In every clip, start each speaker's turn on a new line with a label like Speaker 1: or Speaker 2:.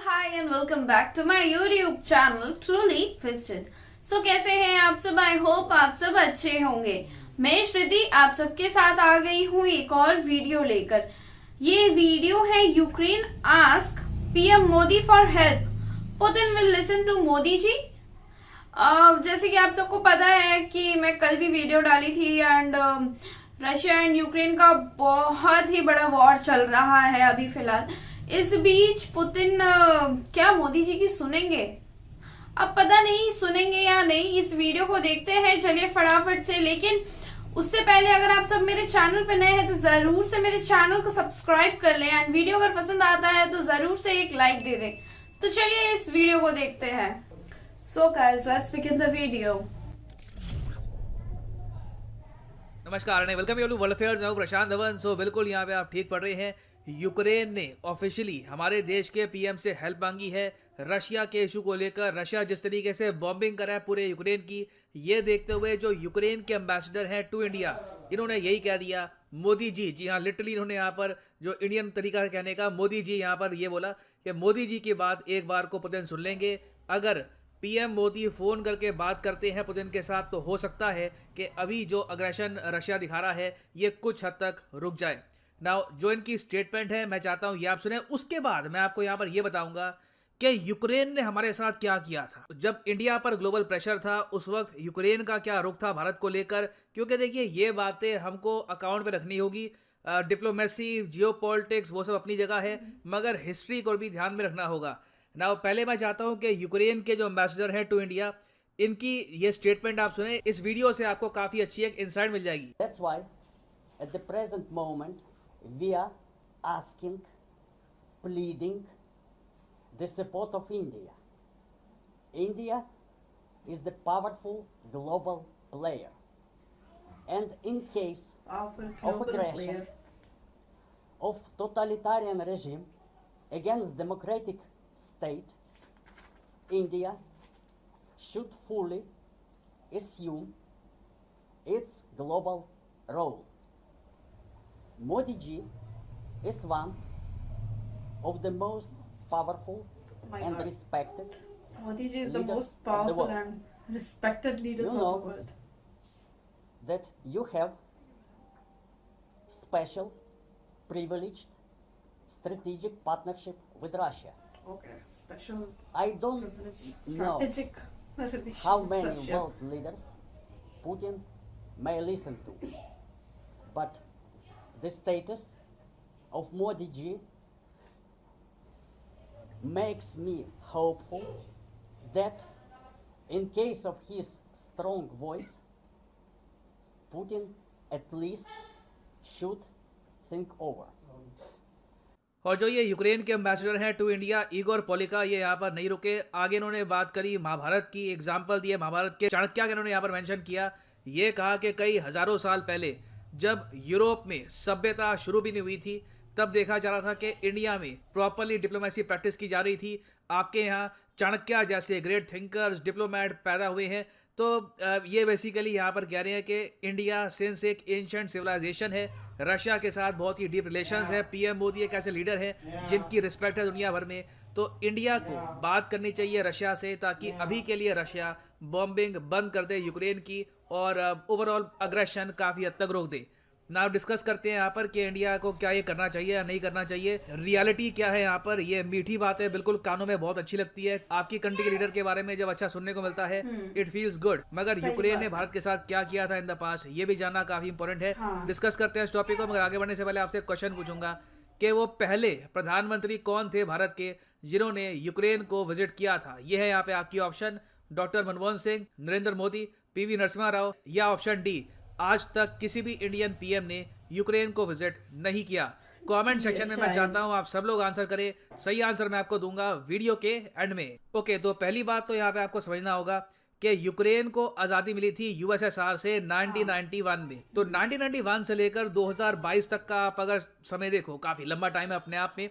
Speaker 1: Hi and welcome back to my YouTube channel Truly Twisted. So कैसे हैं आप सब? आई होप आप सब अच्छे होंगे। मैं श्रुति आप सबके साथ आ गई हूँ एक और वीडियो लेकर। ये वीडियो है Ukraine ask PM Modi for help, Putin will listen to Modi ji. जैसे कि आप सबको पता है कि मैं कल भी वीडियो डाली थी एंड रशिया एंड यूक्रेन का बहुत ही बड़ा वॉर चल रहा है अभी फिलहाल। इस बीच पुतिन क्या मोदी जी की सुनेंगे? अब पता नहीं सुनेंगे या नहीं, इस वीडियो को देखते हैं चलिए फटाफट से। लेकिन उससे पहले अगर आप सब मेरे चैनल पे नए हैं तो जरूर से मेरे चैनल को सब्सक्राइब कर लें एंड वीडियो अगर पसंद आता है तो जरूर से एक लाइक दे दें। तो चलिए इस वीडियो को देखते हैं। So guys let's begin the video.
Speaker 2: नमस्कार and welcome you to world affairs. मैं प्रशांत धवन। सो बिल्कुल यहाँ पे आप ठीक पढ़ रहे हैं। यूक्रेन ने ऑफिशियली हमारे देश के पीएम से हेल्प मांगी है रशिया के इशू को लेकर। रशिया जिस तरीके से बॉम्बिंग कर रहा है पूरे यूक्रेन की, ये देखते हुए जो यूक्रेन के एम्बेसडर हैं टू इंडिया, इन्होंने यही कह दिया मोदी जी, जी हाँ लिटरली इन्होंने यहाँ पर जो इंडियन तरीका है कहने का, मोदी जी यहाँ पर ये बोला कि मोदी जी की बात एक बार को पुतिन सुन लेंगे। अगर पीएम मोदी फोन करके बात करते हैं पुतिन के साथ तो हो सकता है कि अभी जो अग्रेशन रशिया दिखा रहा है ये कुछ हद तक रुक जाए। नाउ जो इनकी स्टेटमेंट है मैं चाहता हूं ये आप सुने, उसके बाद मैं आपको यहां पर ये बताऊंगा कि यूक्रेन ने हमारे साथ क्या किया था। जब इंडिया पर ग्लोबल प्रेशर था उस वक्त यूक्रेन का क्या रुख था भारत को लेकर, क्योंकि देखिए ये बातें हमको अकाउंट में रखनी होगी। डिप्लोमेसी, जियोपॉलिटिक्स वो सब अपनी जगह है, मगर हिस्ट्री को भी ध्यान में रखना होगा। नाउ पहले मैं चाहता हूं कि यूक्रेन के जो एम्बेसडर हैं टू इंडिया, इनकी ये स्टेटमेंट आप सुने। इस वीडियो से आपको काफी अच्छी एक इंसाइट मिल जाएगी।
Speaker 3: That's why at the present moment we are asking, pleading the support of India. India is the powerful global player, and in case of aggression of totalitarian regime against democratic state, India should fully assume its global role. Modi ji is one of the most powerful and respected
Speaker 1: Modi ji is the
Speaker 3: leaders
Speaker 1: most
Speaker 3: of the
Speaker 1: powerful
Speaker 3: world.
Speaker 1: and respected leaders
Speaker 3: You
Speaker 1: of
Speaker 3: know
Speaker 1: the world.
Speaker 3: that you have special, privileged, strategic partnership with Russia.
Speaker 1: Okay, special
Speaker 3: I don't
Speaker 1: privileged
Speaker 3: know
Speaker 1: strategic relationship
Speaker 3: how
Speaker 1: with
Speaker 3: many
Speaker 1: Russia.
Speaker 3: world leaders Putin may listen to, but the status of Modi ji makes me hopeful that in case of his strong voice, Putin at least should think over.
Speaker 2: और जो ये Ukraine के ambassador हैं to India, Igor पोलिका, ये यहाँ पर नहीं रुके। आगे इन्होंने बात करी महाभारत की, एग्जाम्पल दिए महाभारत के। चाणक्य का इन्होंने यहाँ पर मेंशन किया। ये कहा कि कई हजारों साल पहले जब यूरोप में सभ्यता शुरू भी नहीं हुई थी तब देखा जा रहा था कि इंडिया में प्रॉपरली डिप्लोमेसी प्रैक्टिस की जा रही थी। आपके यहाँ चाणक्य जैसे ग्रेट थिंकर्स, डिप्लोमैट पैदा हुए हैं। तो ये बेसिकली यहाँ पर कह रहे हैं कि इंडिया सिंस एक एंशिएंट सिविलाइजेशन है, रशिया के साथ बहुत ही डीप रिलेशंस है। पीएम मोदी एक ऐसे लीडर हैं जिनकी रिस्पेक्ट है दुनिया भर में। तो इंडिया को बात करनी चाहिए रशिया से ताकि अभी के लिए रशिया बॉम्बिंग बंद कर दे यूक्रेन की और ओवरऑल अग्रेशन काफ़ी हद तक रोक दे। नाउ डिस्कस करते हैं यहाँ पर कि इंडिया को क्या ये करना चाहिए या नहीं करना चाहिए। रियलिटी क्या है यहाँ पर? ये मीठी बात है, बिल्कुल कानों में बहुत अच्छी लगती है। आपकी कंट्री के लीडर के बारे में जब अच्छा सुनने को मिलता है इट फील्स गुड। मगर यूक्रेन ने भारत के साथ क्या किया था इन द पास्ट, ये भी जानना काफी इंपॉर्टेंट है। डिस्कस करते हैं इस टॉपिक को, मगर आगे बढ़ने से पहले आपसे क्वेश्चन पूछूंगा कि वो पहले प्रधानमंत्री कौन थे भारत के जिन्होंने यूक्रेन को विजिट किया था। ये है यहाँ पे आपकी option: doctor Manmohan Singh, Narendra Modi, PV Narasimha Rao, या ऑप्शन डी, आज तक किसी भी इंडियन पीएम ने यूक्रेन को विजिट नहीं किया। कमेंट सेक्शन में मैं चाहता हूं आप सब लोग आंसर करें। सही आंसर मैं आपको दूंगा वीडियो के एंड में। ओके, तो पहली बात तो यहाँ पे आपको समझना होगा कि यूक्रेन को आज़ादी मिली थी यूएसएसआर से 1991 में। तो 1991 से लेकर 2022 तक का आप अगर समय देखो, काफ़ी लंबा टाइम है अपने आप में।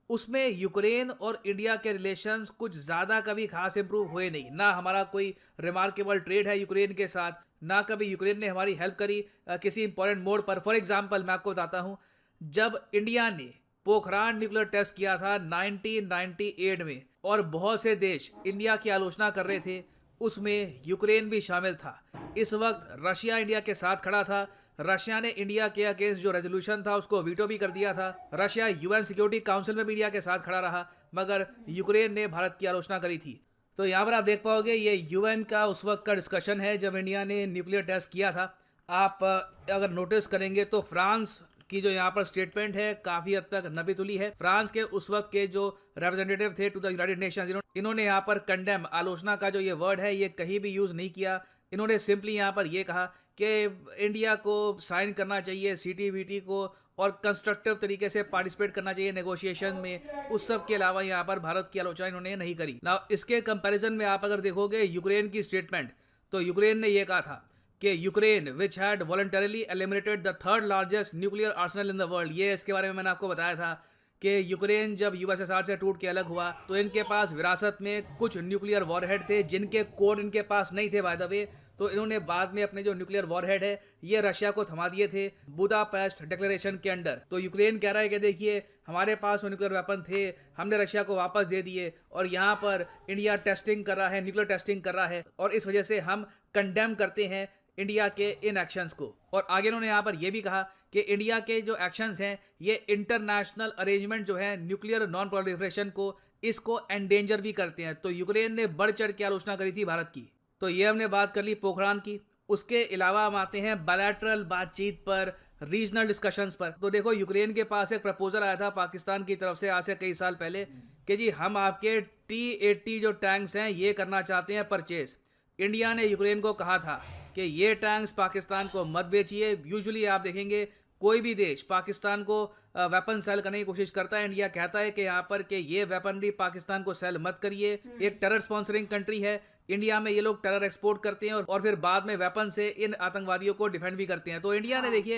Speaker 2: उसमें यूक्रेन और इंडिया के रिलेशंस कुछ ज़्यादा कभी खास इंप्रूव हुए नहीं। ना हमारा कोई रिमार्केबल ट्रेड है यूक्रेन के साथ, ना कभी यूक्रेन ने हमारी हेल्प करी किसी इंपॉर्टेंट मोड पर। फॉर एग्जांपल मैं आपको बताता हूँ, जब इंडिया ने पोखरान न्यूक्लियर टेस्ट किया था 1998 में, और बहुत से देश इंडिया की आलोचना कर रहे थे, उसमें यूक्रेन भी शामिल था। इस वक्त रशिया इंडिया के साथ खड़ा था। रशिया ने इंडिया के अगेंस्ट जो रेजोल्यूशन था उसको वीटो भी कर दिया था। रशिया यूएन सिक्योरिटी काउंसिल में भी इंडिया के साथ खड़ा रहा, मगर यूक्रेन ने भारत की आलोचना करी थी। तो यहाँ पर आप देख पाओगे ये यूएन का उस वक्त का डिस्कशन है जब इंडिया ने न्यूक्लियर टेस्ट किया था। आप अगर नोटिस करेंगे तो फ्रांस की जो यहाँ पर स्टेटमेंट है काफी हद तक नबी तुली है। फ्रांस के उस वक्त के जो रिप्रेजेंटेटिव थे टू द यूनाइटेड नेशंस, इन्होंने यहाँ पर कंडेम, आलोचना का जो ये वर्ड है ये कहीं भी यूज नहीं किया। इन्होंने सिंपली यहाँ पर ये कहा कि इंडिया को साइन करना चाहिए सीटीबीटी को और कंस्ट्रक्टिव तरीके से पार्टिसिपेट करना चाहिए नेगोशिएशन में। उस सब के अलावा यहाँ पर भारत की आलोचना इन्होंने नहीं करी। ना इसके कंपैरिजन में आप अगर देखोगे यूक्रेन की स्टेटमेंट, तो यूक्रेन ने ये कहा था कि Ukraine which had voluntarily eliminated the third largest nuclear Arsenal in the world, ये इसके बारे में मैंने आपको बताया था कि यूक्रेन जब यूएसएसआर से टूट के अलग हुआ तो इनके पास विरासत में कुछ न्यूक्लियर वॉरहेड थे जिनके कोड इनके पास नहीं थे बाय द वे। तो इन्होंने बाद में अपने जो न्यूक्लियर वॉरहेड है ये रशिया को थमा दिए थे बुदापेस्ट डिक्लेरेशन के अंडर। तो यूक्रेन कह रहा है कि देखिए हमारे पास वो न्यूक्लियर वेपन थे, हमने रशिया को वापस दे दिए, और यहाँ पर इंडिया टेस्टिंग कर रहा है, न्यूक्लियर टेस्टिंग कर रहा है, और इस वजह से हम कंडेम करते हैं इंडिया के इन एक्शंस को। और आगे उन्होंने यहाँ पर यह भी कहा कि इंडिया के जो एक्शंस हैं ये इंटरनेशनल अरेंजमेंट जो है न्यूक्लियर नॉन प्रोलिफरेशन को, इसको एंडेंजर भी करते हैं। तो यूक्रेन ने बढ़ चढ़ के आलोचना करी थी भारत की। तो ये हमने बात कर ली पोखरान की। उसके अलावा हम आते हैं बायलैटरल बातचीत पर, रीजनल डिस्कशंस पर। तो देखो यूक्रेन के पास एक प्रपोजल आया था पाकिस्तान की तरफ से आज से कई साल पहले कि जी हम आपके T-80 जो टैंक्स हैं ये करना चाहते हैं परचेज। इंडिया ने यूक्रेन को कहा था कि ये टैंक्स पाकिस्तान को मत बेचिए। यूजुअली आप देखेंगे कोई भी देश पाकिस्तान को वेपन सेल करने की कोशिश करता है, इंडिया कहता है कि यहाँ पर कि ये वेपनरी पाकिस्तान को सेल मत करिए। एक टेरर स्पॉन्सरिंग कंट्री है इंडिया में, ये लोग टेरर एक्सपोर्ट करते हैं और फिर बाद में वेपन से इन आतंकवादियों को डिफेंड भी करते हैं। तो इंडिया ने देखिए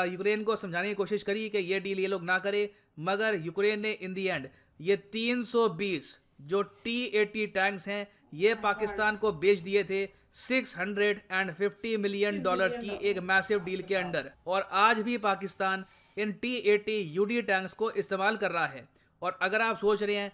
Speaker 2: यूक्रेन को समझाने की कोशिश करी कि ये डील ये लोग ना करे, मगर यूक्रेन ने इन दी एंड ये 320 जो T-80 टैंक्स हैं ये पाकिस्तान को बेच दिए थे $650 मिलियन की एक मैसिव डील के अंडर। और आज भी पाकिस्तान इन T-80 UD टैंक्स को इस्तेमाल कर रहा है। और अगर आप सोच रहे हैं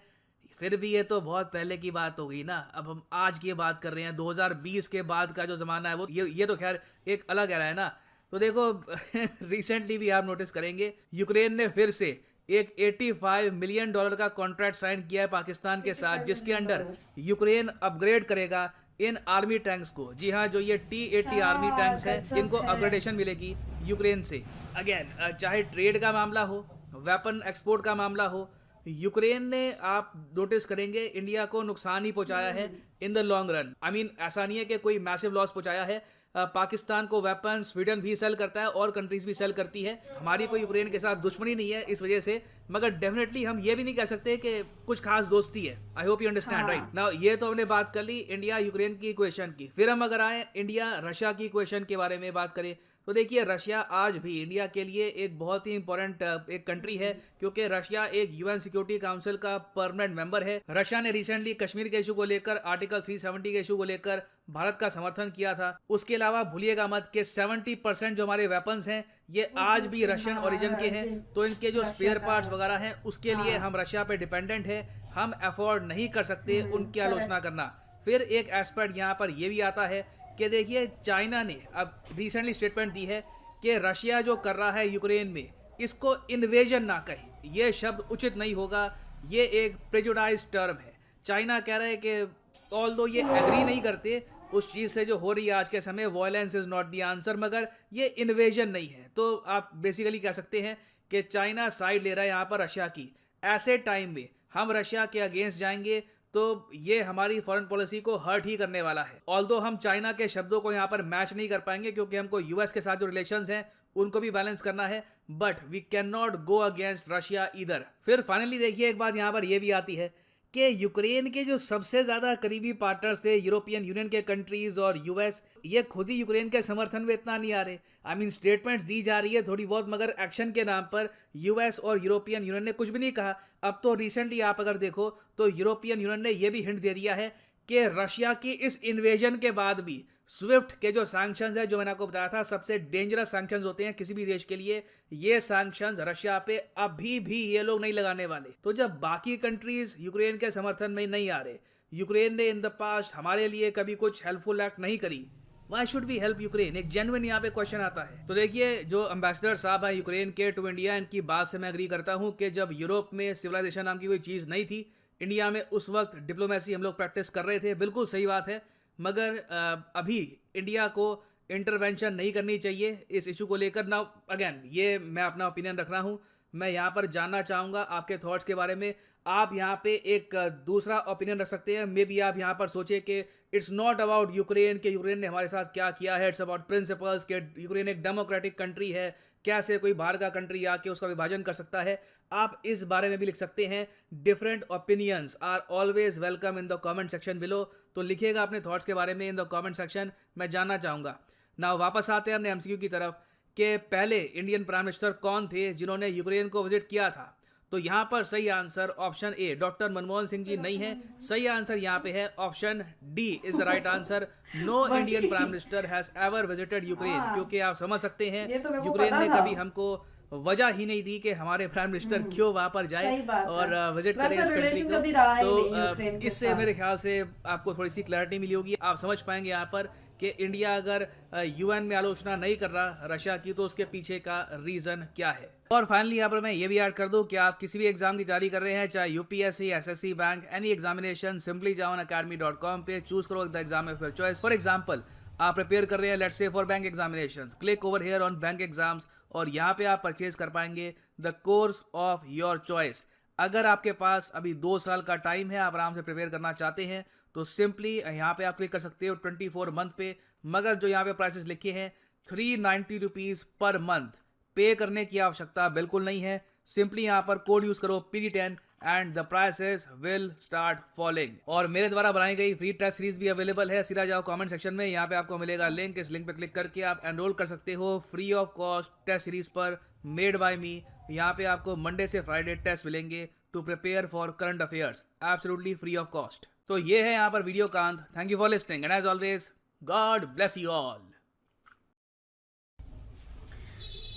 Speaker 2: फिर भी ये तो बहुत पहले की बात हो गई ना, अब हम आज की बात कर रहे हैं, 2020 के बाद का जो ज़माना है वो ये तो खैर एक अलग एरा है ना। तो देखो रिसेंटली भी आप नोटिस करेंगे यूक्रेन ने फिर से एक $85 मिलियन का कॉन्ट्रैक्ट साइन किया है पाकिस्तान के साथ, जिसके अंडर यूक्रेन अपग्रेड करेगा इन आर्मी टैंक्स को। जी हाँ, जो ये T-80 आर्मी टैंक्स हैं इनको अपग्रेडेशन मिलेगी यूक्रेन से। अगेन चाहे ट्रेड का मामला हो, वेपन एक्सपोर्ट का मामला हो, यूक्रेन ने आप नोटिस करेंगे इंडिया को नुकसान ही पहुंचाया है in the long run. I mean ऐसा नहीं है कि कोई मैसिव लॉस पहुंचाया है। पाकिस्तान को वेपन स्वीडन भी सेल करता है और कंट्रीज भी सेल करती है। हमारी कोई यूक्रेन के साथ दुश्मनी नहीं है इस वजह से, मगर डेफिनेटली हम ये भी नहीं कह सकते कि कुछ खास दोस्ती है। I hope you understand right now. ये तो हमने बात कर ली इंडिया यूक्रेन की इक्वेशन की। फिर हम अगर आए इंडिया रशिया की इक्वेशन के बारे में बात करें तो देखिए रशिया आज भी इंडिया के लिए एक बहुत ही इंपॉर्टेंट एक कंट्री है, क्योंकि रशिया एक यूएन सिक्योरिटी काउंसिल का परमानेंट मेंबर है। रशिया ने रिसेंटली कश्मीर के इशू को लेकर, आर्टिकल 370 के इशू को लेकर भारत का समर्थन किया था। उसके अलावा भूलिएगा मत कि 70% जो हमारे वेपन्स हैं ये आज भी रशियन ओरिजिन के हैं। तो इनके जो स्पेयर पार्ट्स वगैरह हैं उसके लिए हम रशिया पे डिपेंडेंट है, हम अफोर्ड नहीं कर सकते उनकी आलोचना करना। फिर एक एस्पेक्ट यहाँ पर यह भी आता है कि देखिए चाइना ने अब रिसेंटली स्टेटमेंट दी है कि रशिया जो कर रहा है यूक्रेन में इसको इन्वेजन ना कहे, ये शब्द उचित नहीं होगा, ये एक प्रेजुडाइज टर्म है। चाइना कह रहा है कि ऑल्दो ये एग्री नहीं करते उस चीज़ से जो हो रही है आज के समय, violence is not the answer, मगर ये इन्वेजन नहीं है। तो आप बेसिकली कह सकते हैं कि चाइना साइड ले रहा है यहाँ पर रशिया की। ऐसे टाइम में हम रशिया के अगेंस्ट जाएंगे तो ये हमारी फॉरेन पॉलिसी को हर्ट ही करने वाला है। ऑल्दो हम चाइना के शब्दों को यहाँ पर मैच नहीं कर पाएंगे क्योंकि हमको यूएस के साथ जो रिलेशंस हैं उनको भी बैलेंस करना है, but we can not go against Russia either. फिर फाइनली देखिए एक बात यहाँ पर यह भी आती है कि यूक्रेन के जो सबसे ज़्यादा करीबी पार्टनर्स थे यूरोपियन यूनियन के कंट्रीज़ और यूएस, ये खुद ही यूक्रेन के समर्थन में इतना नहीं आ रहे। आई मीन स्टेटमेंट्स दी जा रही है थोड़ी बहुत, मगर एक्शन के नाम पर यूएस और यूरोपियन यूनियन ने कुछ भी नहीं कहा। अब तो रिसेंटली आप अगर देखो तो यूरोपियन यूनियन ने यह भी हिंट दे दिया है कि रशिया की इस इन्वेजन के बाद भी स्विफ्ट के जो सैंक्शंस है, जो मैंने आपको बताया था सबसे डेंजरस सैंक्शंस होते हैं किसी भी देश के लिए, ये सैंक्शंस रशिया पे अभी भी ये लोग नहीं लगाने वाले। तो जब बाकी कंट्रीज यूक्रेन के समर्थन में नहीं आ रहे, यूक्रेन ने इन द पास्ट हमारे लिए कभी कुछ हेल्पफुल एक्ट नहीं करी, why should we help Ukraine? एक जेन्युइन यहाँ पे क्वेश्चन आता है। तो देखिए, जो एम्बेसडर साहब है यूक्रेन के टू इंडिया, इनकी बात से मैं एग्री करता हूँ कि जब यूरोप में सिविलाइजेशन नाम की कोई चीज़ नहीं थी, इंडिया में उस वक्त डिप्लोमेसी हम लोग प्रैक्टिस कर रहे थे, बिल्कुल सही बात है। मगर अभी इंडिया को इंटरवेंशन नहीं करनी चाहिए इस इशू को लेकर। ना अगेन, ये मैं अपना ओपिनियन रख रहा हूँ, मैं यहाँ पर जानना चाहूँगा आपके थॉट्स के बारे में। आप यहाँ पे एक दूसरा ओपिनियन रख सकते हैं। मे बी आप यहाँ पर सोचे कि इट्स नॉट अबाउट यूक्रेन, के यूक्रेन ने हमारे साथ क्या किया है, इट्स अबाउट प्रिंसिपल्स, के यूक्रेन एक डेमोक्रेटिक कंट्री है, कैसे कोई बाहर का कंट्री आके उसका विभाजन कर सकता है। आप इस बारे में भी लिख सकते हैं। Different opinions are always welcome in the comment section below. तो लिखिएगा अपने थॉट्स के बारे में इन द कमेंट सेक्शन, मैं जानना चाहूँगा। नाउ वापस आते हैं अपने एमसीक्यू की तरफ कि पहले इंडियन प्राइम मिनिस्टर कौन थे जिन्होंने यूक्रेन को विजिट किया था। तो यहाँ पर सही answer option A doctor Manmohan Singh ji नहीं है। सही आंसर यहाँ पे है option D is the right answer. No Indian prime minister has ever visited Ukraine. क्योंकि आप समझ सकते हैं यूक्रेन ने कभी हमको वजह ही नहीं दी कि हमारे प्राइम मिनिस्टर क्यों वहां पर जाए और विजिट करें इस कंट्री को। तो इससे मेरे ख्याल से आपको थोड़ी सी क्लैरिटी मिली होगी। आप समझ पाएंगे यहाँ पर कि इंडिया अगर यूएन में आलोचना नहीं कर रहा रशिया की, तो उसके पीछे का रीजन क्या है। और फाइनली यहाँ पर मैं ये भी ऐड कर दूं कि आप किसी भी एग्जाम की तैयारी कर रहे हैं, चाहे UPSC, SSC, bank, any examination, simply जाओ academy.com पे, चूज करो the exam of your choice. For example, आप प्रिपेयर कर रहे हैं let's say for bank examinations, click over here on bank exams और यहाँ पे आप परचेज कर पाएंगे the course of your choice. अगर आपके पास अभी 2 साल का टाइम है, आप आराम से प्रिपेयर करना चाहते हैं, तो सिंपली यहाँ पे आप क्लिक कर सकते हो 24 मंथ पे। मगर जो यहाँ पे प्राइसेस लिखे हैं 390 रुपीज पर मंथ, पे करने की आवश्यकता बिल्कुल नहीं है। सिंपली यहाँ पर कोड यूज करो PD10 and the prices will start falling. और मेरे द्वारा बनाई गई फ्री टेस्ट सीरीज भी अवेलेबल है। सीधा जाओ कमेंट सेक्शन में, यहाँ पे आपको मिलेगा लिंक। इस लिंक पे क्लिक करके आप एनरोल कर सकते हो free of cost test series पर, मेड बाय मी। यहाँ पे आपको मंडे से फ्राइडे टेस्ट मिलेंगे to prepare for current affairs, absolutely free of cost. तो ये है यहाँ पर वीडियो कांत। Thank you for listening and as always God bless you all.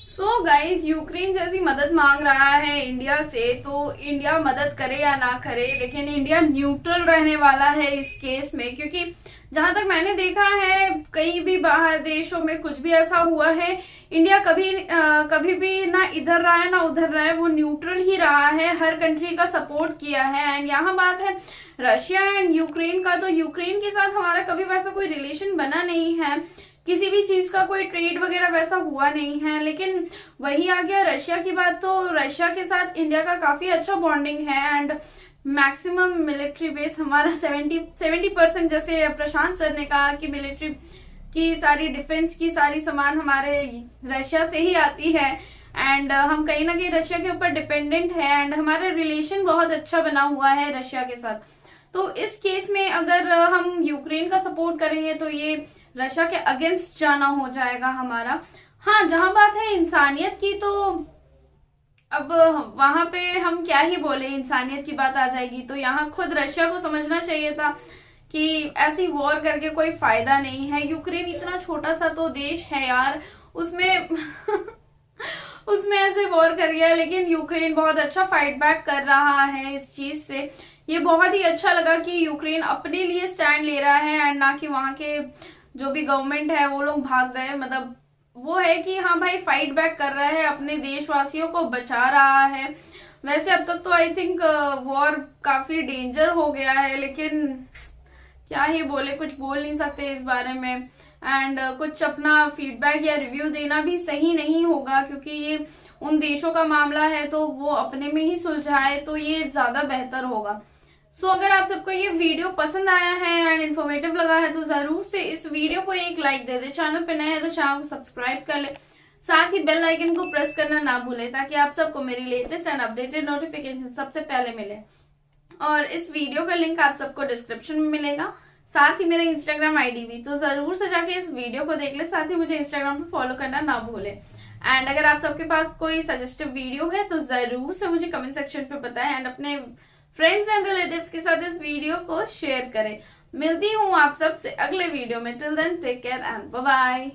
Speaker 1: So guys, Ukraine जैसी मदद मांग रहा है इंडिया से, तो इंडिया मदद करे या ना करे, लेकिन इंडिया न्यूट्रल रहने वाला है इस केस में। क्योंकि जहां तक मैंने देखा है, कई भी बाहर देशों में कुछ भी ऐसा हुआ है, इंडिया कभी भी ना इधर रहा है ना उधर रहा है, वो न्यूट्रल ही रहा है, हर कंट्री का सपोर्ट किया है। एंड यहाँ बात है रशिया एंड यूक्रेन का, तो यूक्रेन के साथ हमारा कभी वैसा कोई रिलेशन बना नहीं है, किसी भी चीज का कोई ट्रेड वगैरह वैसा हुआ नहीं है। लेकिन वही आ गया रशिया की बात, तो रशिया के साथ इंडिया का काफी अच्छा बॉन्डिंग है एंड मैक्सिमम मिलिट्री बेस हमारा 70%, जैसे प्रशांत सर ने कहा कि मिलिट्री की सारी डिफेंस की सारी सामान हमारे रशिया से ही आती है एंड हम कहीं ना कहीं रशिया के ऊपर डिपेंडेंट है एंड हमारा रिलेशन बहुत अच्छा बना हुआ है रशिया के साथ। तो इस केस में अगर हम यूक्रेन का सपोर्ट करेंगे तो ये रशिया के अगेंस्ट जाना हो जाएगा हमारा। हाँ, जहां बात है इंसानियत की, तो अब वहां पे हम क्या ही बोले, इंसानियत की बात आ जाएगी। तो यहाँ खुद रशिया को समझना चाहिए था कि ऐसी वॉर करके कोई फायदा नहीं है। यूक्रेन इतना छोटा सा तो देश है यार, उसमें उसमें ऐसे वॉर कर गया, लेकिन यूक्रेन बहुत अच्छा फाइट बैक कर रहा है इस चीज से। ये बहुत ही अच्छा लगा कि यूक्रेन अपने लिए स्टैंड ले रहा है एंड ना कि वहां के जो भी गवर्नमेंट है वो लोग भाग गए। मतलब वो है कि हाँ भाई, फाइट बैक कर रहा है, अपने देशवासियों को बचा रहा है। वैसे अब तक तो आई थिंक वॉर काफी डेंजर हो गया है, लेकिन क्या ही बोले, कुछ बोल नहीं सकते इस बारे में। एंड कुछ अपना फीडबैक या रिव्यू देना भी सही नहीं होगा, क्योंकि ये उन देशों का मामला है, तो वो अपने में ही सुलझाए तो ये ज्यादा बेहतर होगा। सो अगर आप सबको ये वीडियो पसंद आया है एंड इन्फॉर्मेटिव लगा है, तो जरूर से इस वीडियो को एक लाइक दे दे। चैनल पे नए हैं तो चैनल को सब्सक्राइब कर ले, साथ ही बेल आइकन को प्रेस करना ना भूले, ताकि आप सबको मेरी लेटेस्ट एंड अपडेटेड नोटिफिकेशन सबसे पहले मिले। और इस वीडियो का लिंक आप सबको डिस्क्रिप्शन में मिलेगा, साथ ही मेरा इंस्टाग्राम आईडी भी, तो जरूर से जाके इस वीडियो को देख ले। साथ ही मुझे इंस्टाग्राम पे फॉलो करना ना भूले। एंड अगर आप सबके पास कोई सजेस्टिव वीडियो है तो जरूर से मुझे कमेंट सेक्शन पे बताएं एंड अपने फ्रेंड्स एंड रिलेटिव्स के साथ इस वीडियो को शेयर करें। मिलती हूँ आप सबसे अगले वीडियो में। Till then take care and bye bye.